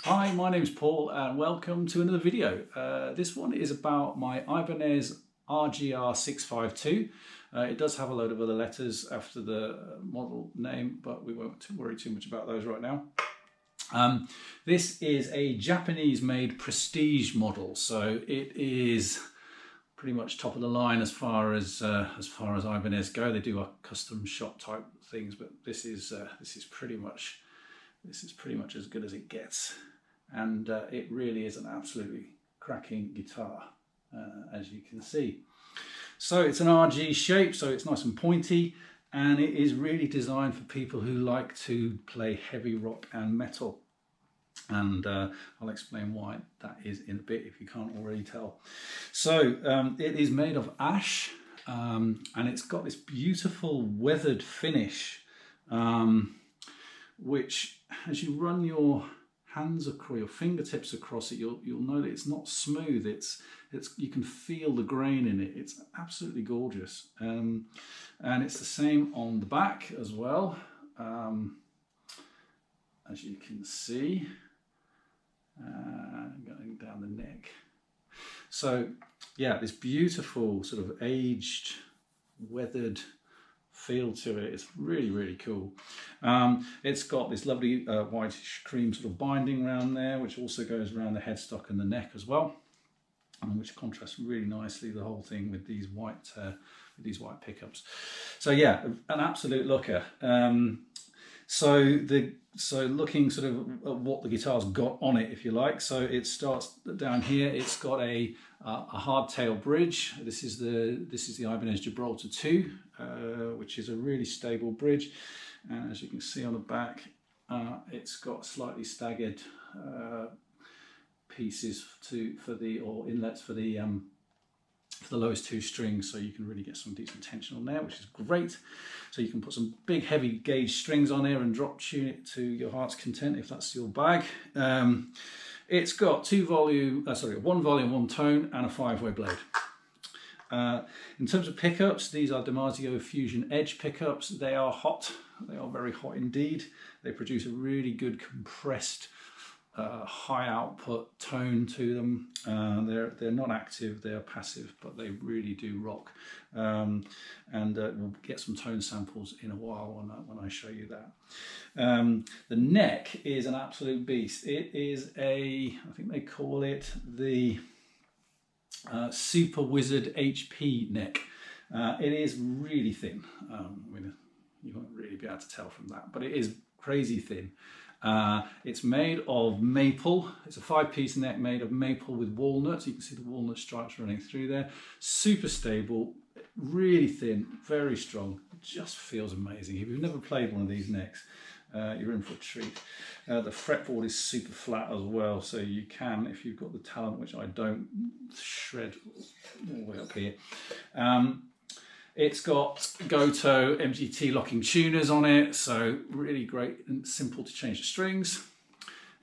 Hi, my name's Paul and welcome to another video. This one is about my Ibanez RGR 652. It does have a load of other letters after the model name, but we won't worry too much about those right now. This is a Japanese made prestige model, so it is pretty much top of the line as far as Ibanez go. They do a custom shop type things, but this is pretty much as good as it gets. And it really is an absolutely cracking guitar, as you can see. So it's an RG shape, so it's nice and pointy, and it is really designed for people who like to play heavy rock and metal. And I'll explain why that is in a bit if you can't already tell. So it is made of ash, and it's got this beautiful weathered finish, which as you run your hands across, your fingertips across it, you'll know that it's not smooth. It's you can feel the grain in it. It's absolutely gorgeous, and it's the same on the back as well, as you can see, going down the neck. So yeah, this beautiful sort of aged, weathered feel to it. It's really cool. It's got this lovely whitish cream sort of binding around there, which also goes around the headstock and the neck as well, and which contrasts really nicely the whole thing with these white pickups. So yeah, an absolute looker. So looking sort of at what the guitar's got on it, if you like. So it starts down here. It's got a hardtail bridge. This is the Ibanez Gibraltar 2, which is a really stable bridge. And as you can see on the back, it's got slightly staggered pieces or inlets for the lowest two strings, so you can really get some decent tension on there, which is great. So you can put some big heavy gauge strings on there and drop tune it to your heart's content if that's your bag. It's got one volume, one tone, and a 5-way blade. In terms of pickups, these are Damasio Fusion Edge pickups. They are hot. They are very hot indeed. They produce a really good compressed high output tone to them. They're not active, they're passive, but they really do rock. And we'll get some tone samples in a while when I show you that. The neck is an absolute beast. It is I think they call it the Super Wizard HP neck. It is really thin. You won't really be able to tell from that, but it is crazy thin. It's made of maple. It's a 5-piece neck made of maple with walnuts. You can see the walnut stripes running through there. Super stable, really thin, very strong. It just feels amazing. If you've never played one of these necks, you're in for a treat. The fretboard is super flat as well, so you can, if you've got the talent, which I don't, shred all the way up here. It's got Goto MGT locking tuners on it, so really great and simple to change the strings.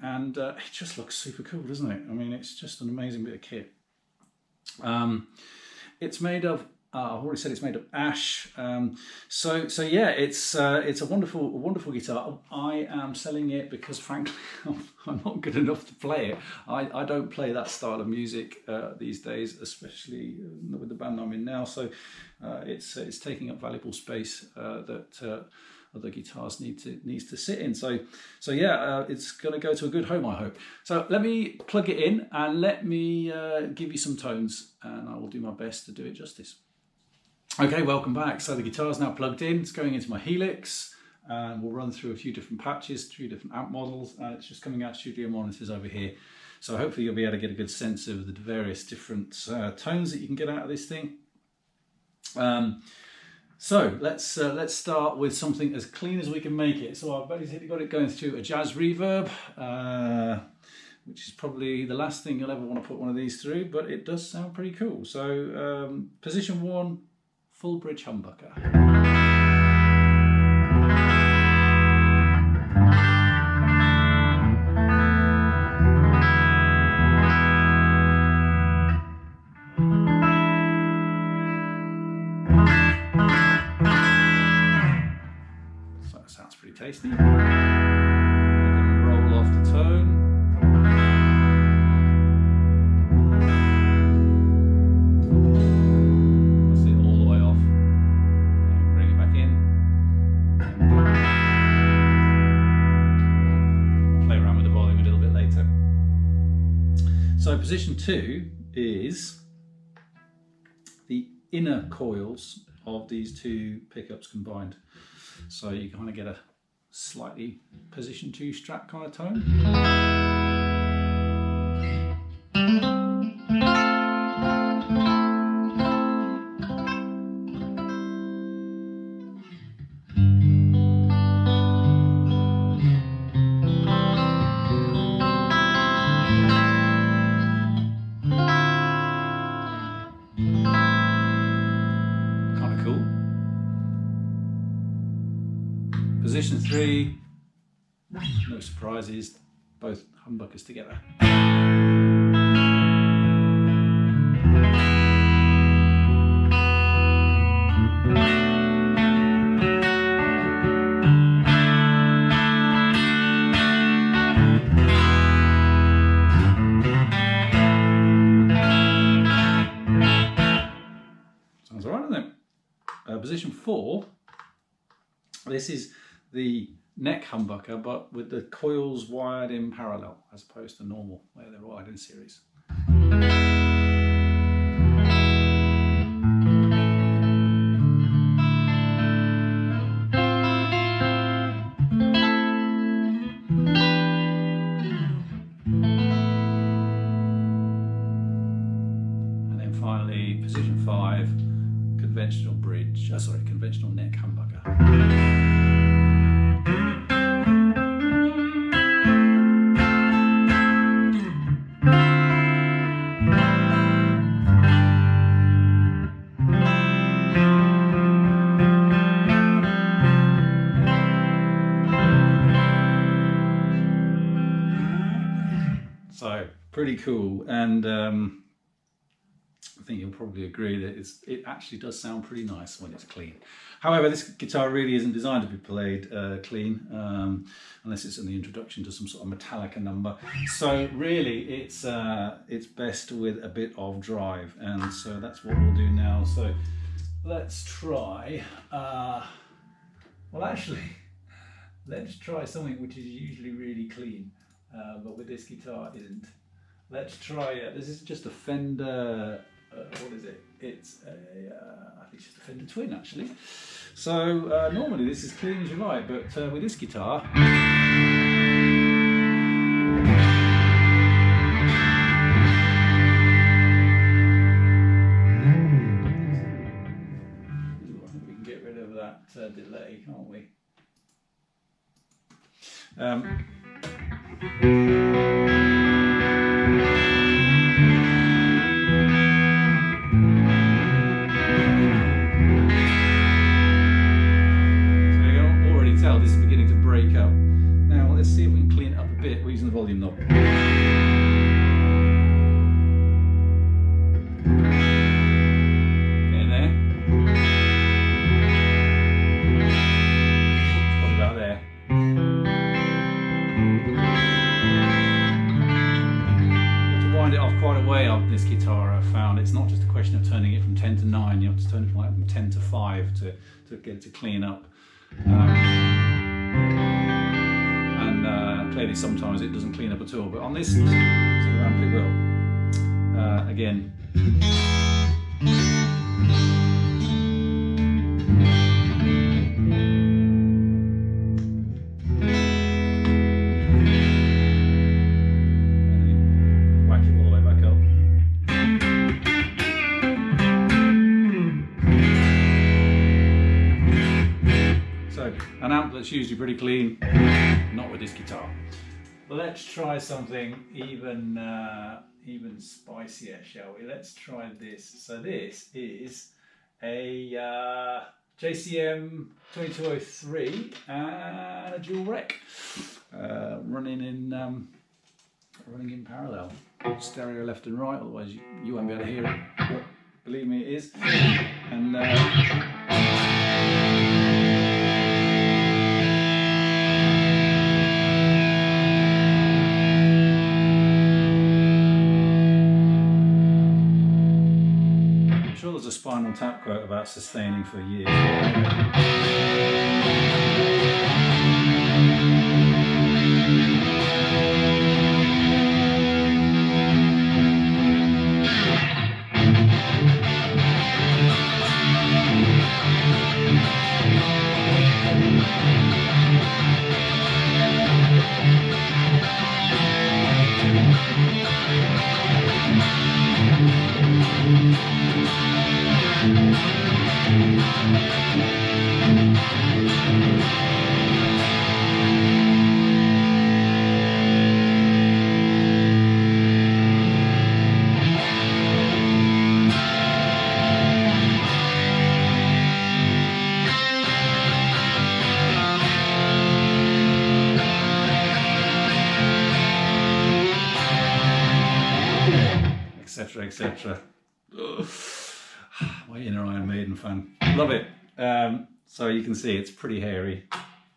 And it just looks super cool, doesn't it? I mean, it's just an amazing bit of kit. It's made of, I've already said it's made of ash. So yeah, it's a wonderful guitar. I am selling it because frankly, I'm not good enough to play it. I don't play that style of music these days, especially with the band I'm in now. So it's taking up valuable space that other guitars needs to sit in. So yeah, it's going to go to a good home, I hope. So let me plug it in and let me give you some tones, and I will do my best to do it justice. Okay, welcome back. So the guitar's now plugged in. It's going into my Helix, and we'll run through a few different patches, 3 different amp models. It's just coming out studio monitors over here. So hopefully you'll be able to get a good sense of the various different tones that you can get out of this thing. So let's start with something as clean as we can make it. So I've basically got it going through a jazz reverb, which is probably the last thing you'll ever want to put one of these through, but it does sound pretty cool. So position 1, full bridge humbucker. So that sounds pretty tasty. We can roll off the tone. position 2 is the inner coils of these two pickups combined. So you kind of get a slightly position 2 Strat kind of tone. Kind of cool. Position 3, no surprises, both humbuckers together. Sounds alright, doesn't it? Position 4, this is the neck humbucker, but with the coils wired in parallel as opposed to normal where they're wired in series. And then finally, position 5, conventional bridge, conventional neck humbucker. So pretty cool, and I think you'll probably agree that it actually does sound pretty nice when it's clean. However, this guitar really isn't designed to be played clean, unless it's in the introduction to some sort of Metallica number. So really, it's best with a bit of drive, and so that's what we'll do now. So let's try. Well, actually, let's try something which is usually really clean, but with this guitar isn't. Let's try. This is just a Fender. What is it? It's I think it's just a Fender Twin, actually. So normally this is clean as you like, but with this guitar, I think we can get rid of that delay, can't we? This is beginning to break up. Now let's see if we can clean it up a bit. We're using the volume knob. Getting there. What about there? You have to wind it off quite a way on this guitar, I've found. It's not just a question of turning it from 10 to 9, you have to turn it from 10 to 5 to get it to clean up. And clearly sometimes it doesn't clean up at all, but on this it's around pretty well. Again. Whack it all the way back up. So, an amp that's usually pretty clean, not with this guitar. Let's try something even spicier, shall we? Let's try this. So this is a JCM 2203 and a dual rec, running in parallel, stereo left and right. Otherwise you won't be able to hear it. But believe me, it is. And there's a Spinal Tap quote about sustaining for years. etc., etc. My inner Iron Maiden fan. Love it. So you can see it's pretty hairy.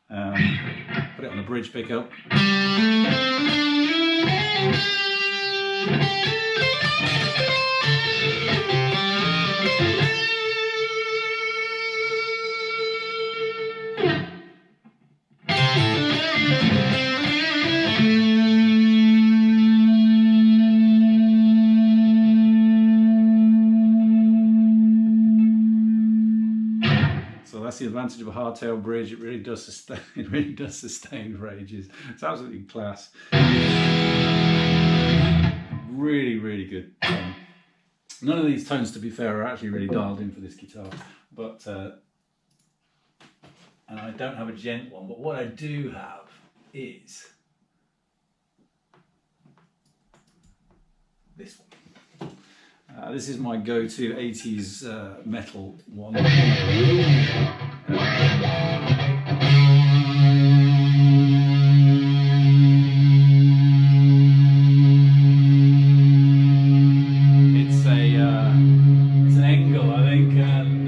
Put it on a bridge pickup. So that's the advantage of a hardtail bridge. It really does sustain. It really does sustain for ages. It's absolutely class. Really, really good. None of these tones, to be fair, are actually really dialed in for this guitar, but and I don't have a gent one. But what I do have is this one. This is my go-to 80s metal one. It's an Engel, I think, and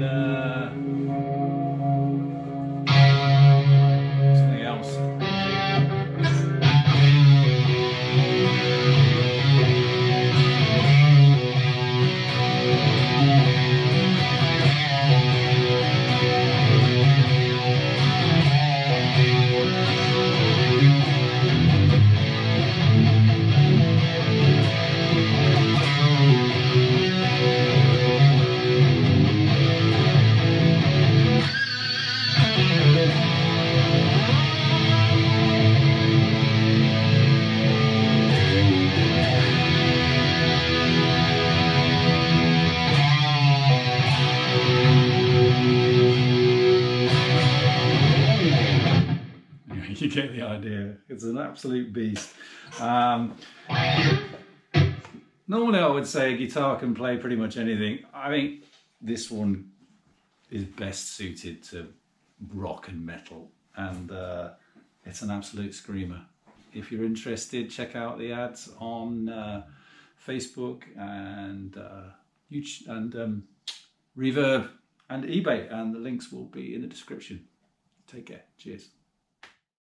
something else. You get the idea. It's an absolute beast. Normally I would say a guitar can play pretty much anything. I think this one is best suited to rock and metal, and it's an absolute screamer. If you're interested, check out the ads on Facebook and YouTube and Reverb and eBay, and the links will be in the description. Take care. Cheers.